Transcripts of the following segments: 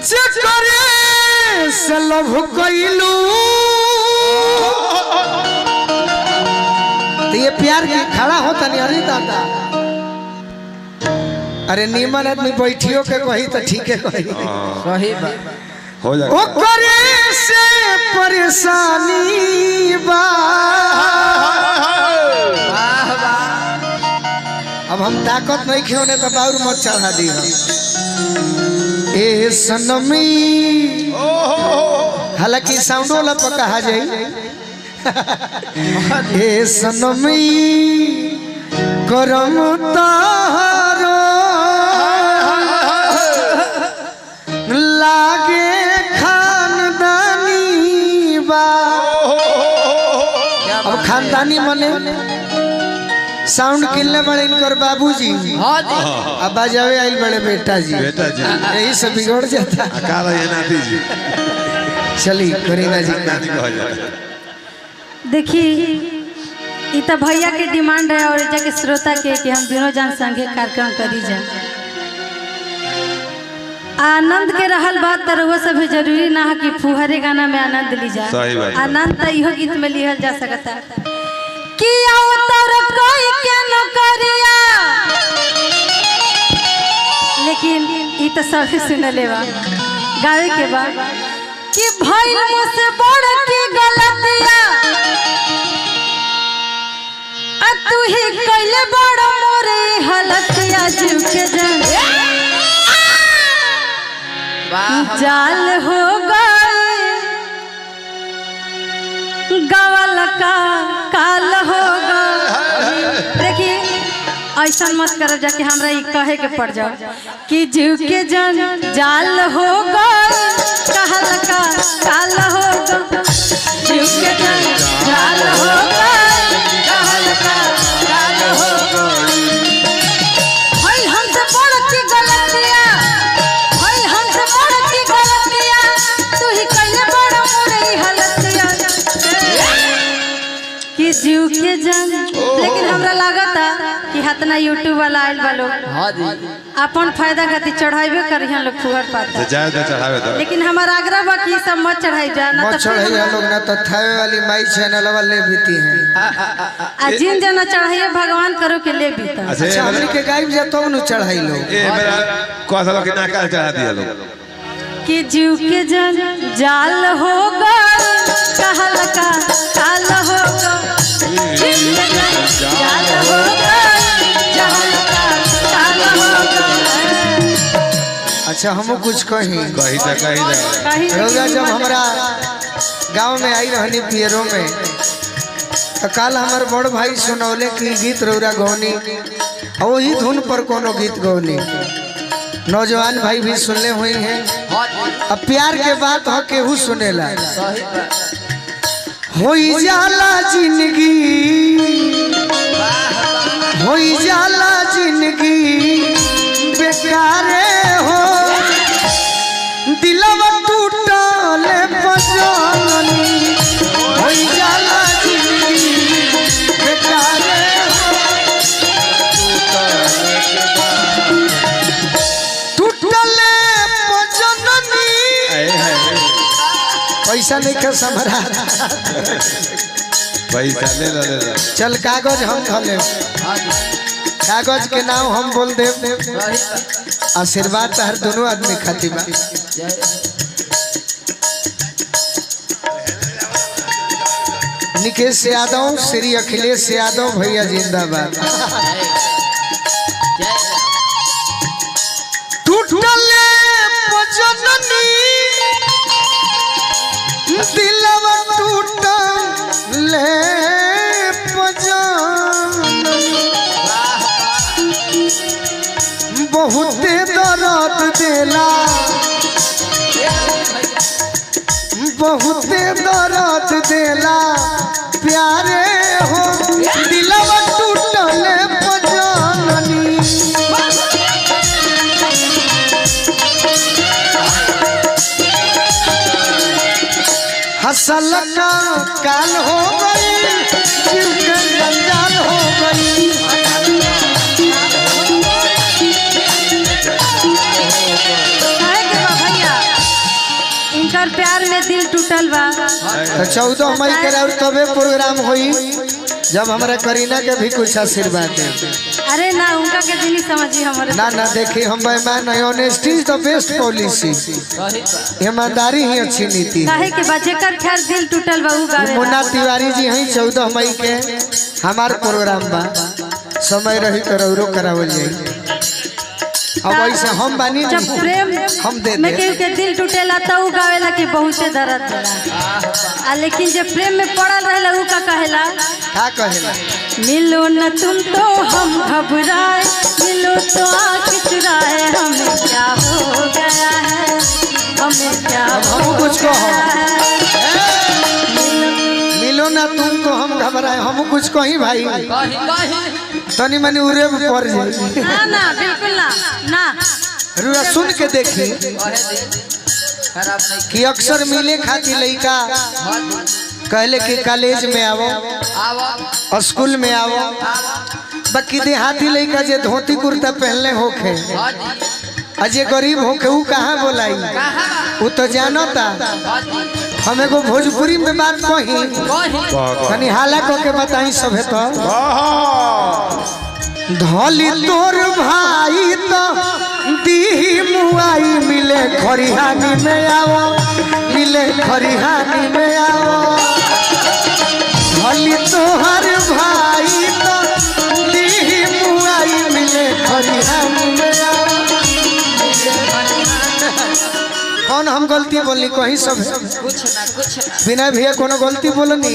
चकरे से लभ कइलू तो ये प्यार की खड़ा होता नहीं। अरे दादा अरे नीमन आदमी बैठियो के कही तो ठीक है कही सही बात हो जाएगा। ओ करे से परेशानी बा। अब हम ताकत नहीं खेने तो बाउर मत चढ़ा दी ए सनमी। हालांकि साउंड वाला पर कहा जाए ए सनमी करम तारो लागे खानदानी बा। अब खानदानी मने साउंड किलने बड़े इनकर बाबूजी अब बजावे आइल बड़े बेटा जी यही सब बिगड़ जाता। चलिए करीना जी देखिए ये तो भैया के डिमांड है और के श्रोता के कि हम दोनों जान संगे कार्यक्रम करी जाए। आनंद के रहल बात तो वो सब जरूरी ना है कि फुहरे गाना में आनंद ली जाए। आनंद तो इहो गीत में लिहल जा सकता कि कोई नौकरिया। लेकिन ये तो सभी सुन ले गावे के बाद कि भाई मुझसे बड़ की गलतिया तू ही कैले बड़ मोरे हलतिया जीव के जाल हो गए गवल का काल हो गए। देखिए ऐसा मत करो जाके हमरा ये कहे के पड़ जाओ कि जीव के जाल हो गए कहल का काल हो गए। जीव के जाल हो गए कहल का काल हो गए। भाई हमसे बड़ की गलतिया भाई हमसे बड़ की गलतिया तू ही कैले बड़ मोरे हलतिया कि जीव के जान। लेकिन हमरा लागता कि हतना यूट्यूब वाला आइल बालो अपन फायदा खातिर चढ़ाइबे करिहन लोग फुहर पाता चढ़ावे तो। लेकिन हमारा आग्रह बा कि सब मत चढ़ाई जा ना मत चढ़ाइए लोग ना तो थावे वाली माई चैनल वाले बीती हैं। आ जिन जना चढ़ाइए भगवान करो के ले बीता। अच्छा हमनी के गायब जा तो न चढ़ाई लोग ए मेरा कोसा लोग ना काल चढ़ा दिया लोग कि जीव के जाल हो गए कहल का काल हो गए। जाल हो गए कहल का काल हो गए। अच्छा हम कुछ कहीं कही रौरा जब हमारा गांव में आई रहनी पियरों में तो कल हमारे बड़ भाई सुनौले की गीत रौरा गौनी और वही धुन पर कोनो गीत गौनी। नौजवान भाई भी सुनले हुई हैं। अब प्यार के बात हो केहू सुनेला होई जाला जिंदगी होई जाला जिंदगी बेकारे हो दिलवा टूटल पजनी होई जाला जिंदगी बेकारे पैसा नहीं खा समरा पैसा ले चल कागज हम धले कागज के नाम हम बोल दे। आशीर्वाद हर दोनों आदमी खातिर बा। निकेश यादव श्री अखिलेश यादव भैया जिंदाबाद। टूटले पजननी दिलवा टूटले बहुते दर्द देला बहुते दर्द देला प्यारे हो दिलवा टूटले पजननी। हसल का काल हो गई जीव के जंजाल हो गई। भैया जेकर प्यार में दिल टूटल बा तो 14 मई के और तबे प्रोग्राम होई जब हमरा करीना के भी कुछ आशीर्वाद दे। अरे ना उनका के दिल ही समझी हमारे ना ना देखी हम बेईमान नहीं, honesty is the best policy, ईमानदारी ही अच्छी नीति। काहे के बा जेकर खैर दिल टूटल बा उ गावे। मुन्ना तिवारी जी हैं 14 मई के हमार प्रोग्राम बा, समय रही तो रौरो करावल जाई। अब ऐसे हम बानी जब प्रेम हम दे में केहू के दिल टूटेला तो उ गावेला कि बहुते दर्द होला, आ लेकिन जब प्रेम में पड़ल रहेला उ का कहेला का कहेला मिलो न तुम तो हम घबराए, मिलो तो आँख चुराए, हमें क्या हो गया है, हमें क्या हम कुछ मिलो ना तुम तो हम घबराए, हम कुछ कहीं भाई तनी मनी उरे पड़ जाए। ना ना बिल्कुल ना ना रुआ सुन के देखी कि अक्सर मिले खातिर लड़का कहले कि कॉलेज में आवो, स्कूल में आवो, बाकी देहाती लड़का जे धोती कुर्ता पहनले होखे अजे गरीब होके ऊ कहाँ बोलाई, ऊ तो जानता। हम एगो भोजपुरी में बात कही तनी हाला के बताई सभे तो धोली तोर भाई तो दी मुआई मिले खरिहानी में आओ, मिले खरिहानी में आओ, धोली तोहर भाई तो दी मुआई मिले खरिहानी में आओ। कौन हम गलती बोलनी कहीं सब बिना भैया कोनो गलती बोलनी,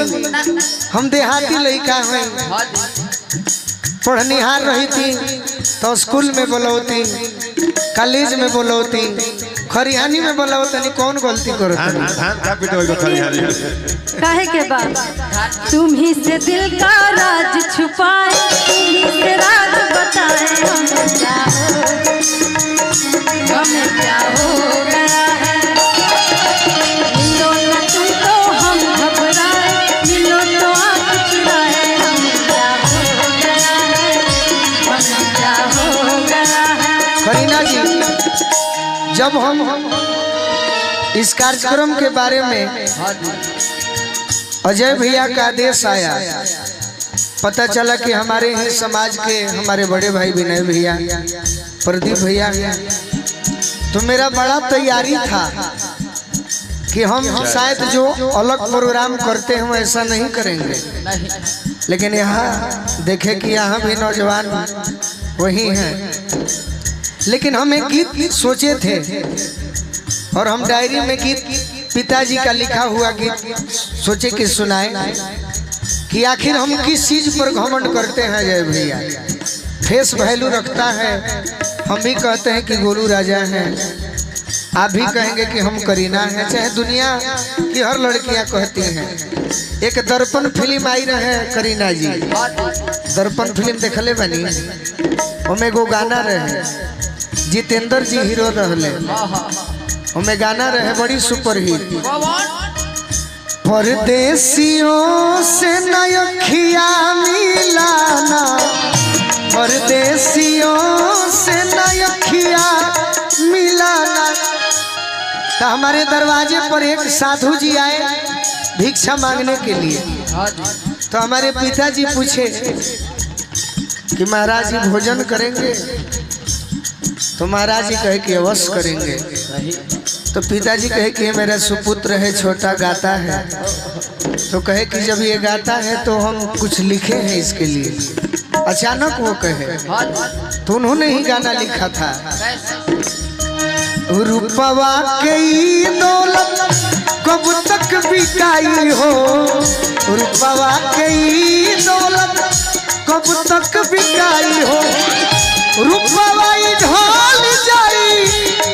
हम देहाती लड़का हैं, पढ़निहार रही थी तो स्कूल में बोलौती, कॉलेज में बोलौती, खरिहानी में बोलौती, कौन गलती करो काहे के बाद तुम ही से दिल का राज छुपाए, तुम ही से राज बताए, हमें क्या हो गया है, मिलो न तुम तो हम घबराए, मिलो तो आँख चुराए, हमें क्या हो गया है, हमें क्या हो गया है। करीना जी जब हम इस कार्यक्रम के बारे में अजय भैया का आदेश आया, पता चला कि हमारे ही समाज के हमारे बड़े भाई विनय भैया, प्रदीप भैया, तो मेरा बड़ा तैयारी था कि हम शायद जो अलग प्रोग्राम करते हैं ऐसा नहीं करेंगे, लेकिन यहाँ देखे कि यहाँ भी नौजवान वही हैं, लेकिन हम एक गीत सोचे थे और हम डायरी में गीत पिताजी का लिखा हुआ गीत सोचे कि सुनाए कि आखिर हम किस चीज पर घमंड करते हैं। जय भैया फेस वैल्यू रखता है, हम भी कहते हैं कि गोलू राजा हैं, आप भी कहेंगे कि हम करीना हैं, चाहे दुनिया की हर लड़कियां कहती हैं। एक दर्पण फिल्म आई रहे करीना जी, दर्पण फिल्म देखले बनी, ओमे गो गाना रहे, जितेंद्र जी हीरो रहले, ओमे गाना रहे बड़ी सुपर हिट, परदेसियों से नयखिया मिलाना, परदेसियों से नयखिया मिलाना। तो हमारे दरवाजे पर एक साधु जी आए भिक्षा मांगने के लिए, तो हमारे पिताजी पूछे कि महाराज जी भोजन करेंगे, तो महाराज जी कहे कि अवश्य करेंगे। तो पिताजी कहे कि मेरा सुपुत्र है, छोटा गाता है, तो कहे कि जब ये गाता है तो हम कुछ लिखे हैं इसके लिए। अचानक वो कहे, तो उन्होंने ही गाना लिखा था, रूपवा के दौलत कब तक बिकाई हो, रूपवा के दौलत कब तक बिकाई हो, रूपवा ढल जाई,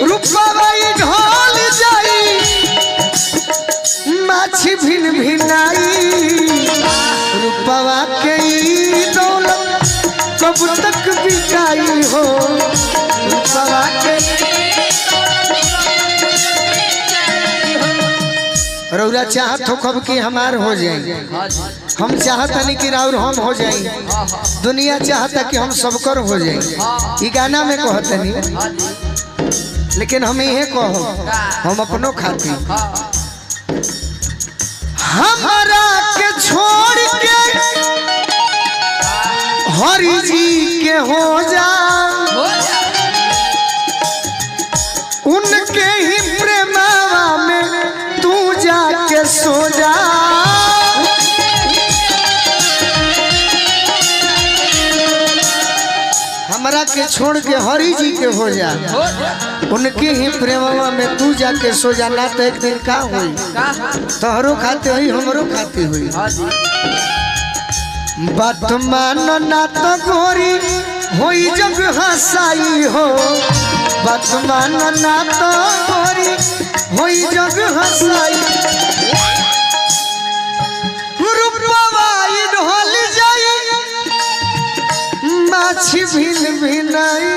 रूपवा ढल जाई, माछी भिन भिनाई, रूपवा के दौलत कब तक बिकाई हो, रूपवा के। रौरा चाहत हो कब कि हमार हो जाए, हम चाहता नहीं कि राउर हम हो जाए, दुनिया चाहता कि हम सबकर हो जाए। ये गाना में कहते नहीं, लेकिन हम ये कहो हम अपनों खाती हमारा के छोड़ के हरि जी के हो जा, उनके ही प्रेमावा में तू जाके सो जा। हमरा के छोड़ के हरि जी के हो जा, उनके ही प्रेमवा में तू जाके सो जा। ना तो एक दिन का हुई, तोहरो खाते हुई हमरो खाते हुई। बात मानो ना तो गोरी होई जग हंसाई हो, बात मानो ना तो गोरी होई जग हंसाई। रूपवाई ढोल जाई माछी भिन भिनाई,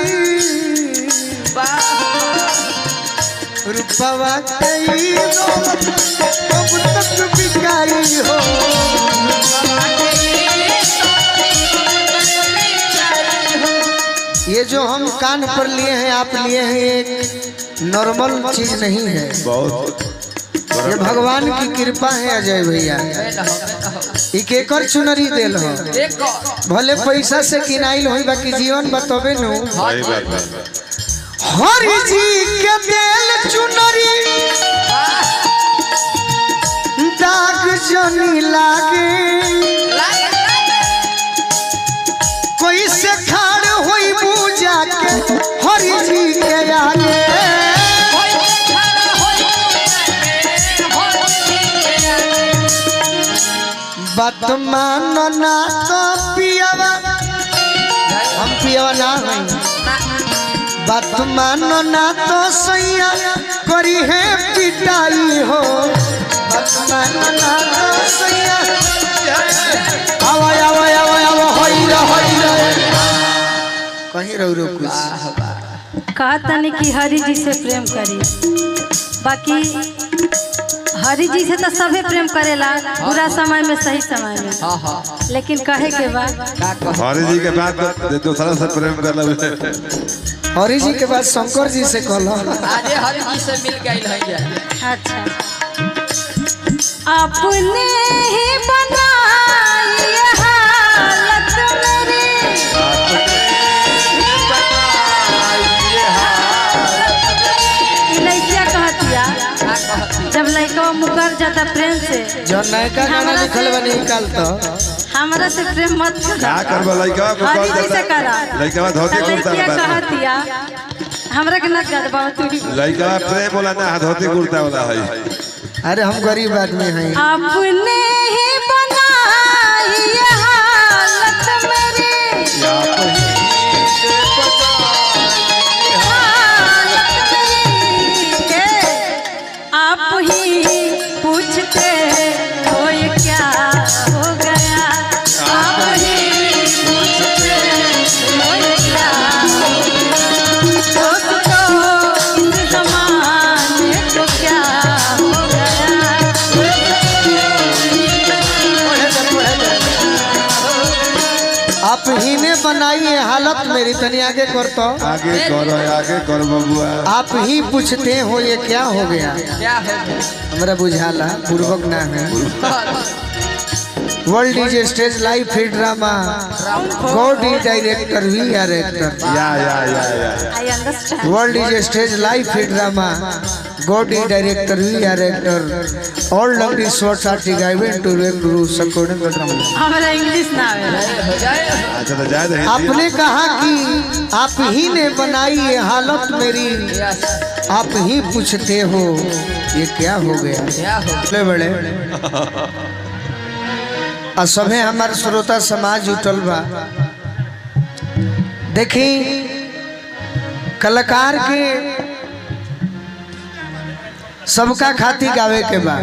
रूपवा कई अब तक बिकाई हो। ये जो हम कान पर लिए हैं, आप लिए हैं, एक नॉर्मल चीज नहीं है, बहुत ये भगवान की कृपा है अजय भैया। एक एकड़ चुनरी देल हो, भले पैसा से किनाइल होई बाकी जीवन बतबे नु। सही बात है। हरि जी के देल चुनरी दाग जनी लागे, कोई से खाड़ होई पूजा के हरि जी के आगे। बात मानो ना तो पियावा, हम पियावा ना हई। बात मानो ना तो सैया करी है पिटाई हो, बात मानो ना तो सैया। आवा आवा आवा आवा होई रे कहीं रो रो कुछ कहता नहीं कि हरि जी से प्रेम करी, बाकी हरि जी से तो सभी प्रेम करेला, बुरा समय में सही समय में। लेकिन कहे के बाद हरि जी के बाद दूसरा से प्रेम कर लगे। हरि जी के बाद शंकर जी से कहल, आज हरि जी से मिल गई है। अच्छा अपने ही बनाई हालत मेरी, लड़किया कहतिया जब लड़का मुकर जाता प्रेम से, जो नयका गाना लिखल बनी निकाल तो हमरा से प्रेम मत क्या करबो लइका को हरि कॉल जी से करा। लइका धोती कुर्ता लड़किया वाला कहतिया हमरा के न कर बाबा तू ही। लइका प्रेम वाला ना धोती कुर्ता वाला है। अरे हम गरीब आदमी हैं। अपने ही बनाई ये हालत मेरी, हालत मेरी के आप ही पूछते हो ये क्या हो गया, आप ही पूछते हो ये क्या हो गया, दोस्तों इस ज़माने को क्या हो आप ही ने बनाई है हालत मेरी, तनी आगे कर तो आगे कर बबुआ। आप ही पूछते हो ये क्या हो गया, क्या है हमरा बुझाला पूर्वक ना है। World DJ stage life fit drama God the director we are actor. या I understand. World DJ stage life fit drama God the director we are actor. All lovely shots are given to Guru सकोडन का ड्रामा। हमरा English ना आवे। हो जाए। अच्छा तो जाए दे। आपने कहा कि आप ही ने बनाई ये हालत मेरी, आप ही पूछते हो ये क्या हो गया। क्या हो ले बड़े सभे हमार श्रोता समाज उठल बा। देखी कलाकार के सबका खातिर गावे के बा,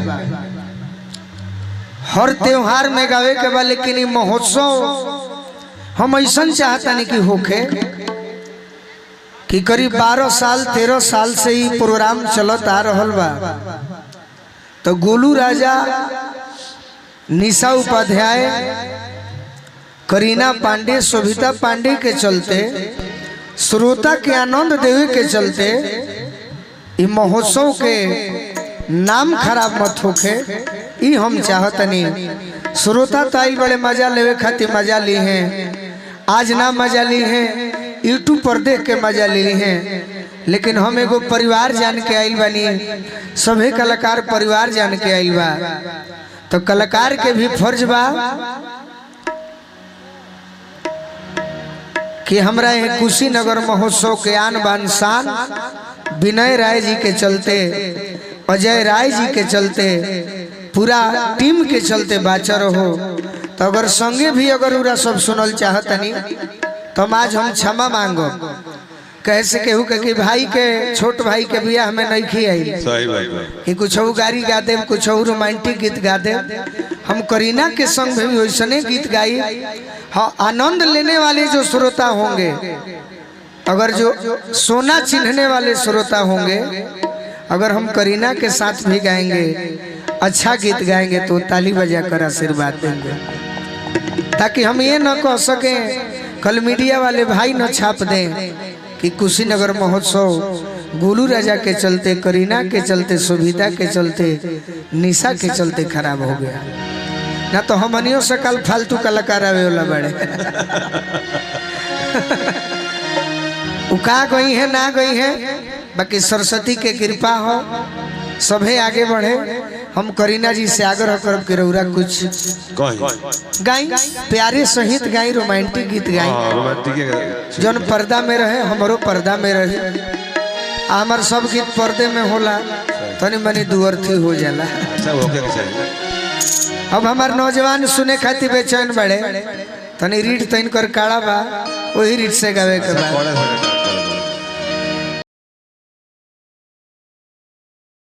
हर त्योहार में गावे के बा, लेकिन ये महोत्सव हम ऐसा चाहता नहीं कि होखे कि करीब 12 साल 13 साल से ही प्रोग्राम चलत आ रहल बा। तो गोलू राजा, निशा उपाध्याय, करीना पांडे, शोभिता पांडे के चलते, श्रोता के आनंद देवे के चलते इस महोत्सव के नाम खराब मत होखे ई हम चाहतनी। श्रोता तो आइल बड़े मजा लेवे खातिर मजा ली हैं, आज ना मजा ली हैं यूट्यूब पर देख के मजा ली हैं, लेकिन हम एगो परिवार जान के आइल बानी, सभी कलाकार परिवार जान के आइल बा। तो कलाकार के भी फर्ज बा कि हमरा ये कुशीनगर महोत्सव के आन बान शान विनय राय जी के चलते, अजय राय जी के चलते, पूरा टीम के चलते बाचा रहो। तो अगर संगे भी अगर उरा सब सुनल चाहतनी तो आज हम क्षमा मांगो। कैसे केहू कि भाई के छोट भाई के बियाह में नहीं खियाई सही बात कि कुछ गाड़ी गा दे, कुछ रोमांटिक गीत गा दे। हम करीना के संग भी वैसने गीत गाई। हाँ, आनंद लेने वाले जो श्रोता होंगे, अगर जो सोना चिन्हने वाले श्रोता होंगे, अगर हम करीना के साथ भी गाएंगे, अच्छा गीत गाएंगे तो ताली बजा कर आशीर्वाद देंगे, ताकि हम ये न कह सके कल मीडिया वाले भाई न छाप दें कि कुशीनगर महोत्सव गोलू राजा के चलते, करीना के चलते, सुभिता के चलते, निशा के चलते खराब हो गया। ना तो हमनियों से कल फालतू कलाकार आवे वाला बड़े उका गई है ना गई है, बाकी सरस्वती के कृपा हो, सभे आगे बढ़े। हम करीना जी से आग्रह करब कि रउरा कुछ गाई, प्यारे सहित गाई, रोमांटिक गीत गाई, रोमांटिक जौन पर्दा में रहे, हमारो पर्दा में रहे। हमार सब गीत पर्दे में होला, तनी मनी दुअर्थी हो जाला। अब हमार नौजवान सुने खातिर बेचैन बड़े, तनी रीढ़ तैन कर काड़ा बा, वही रीढ़ से गावे के बा।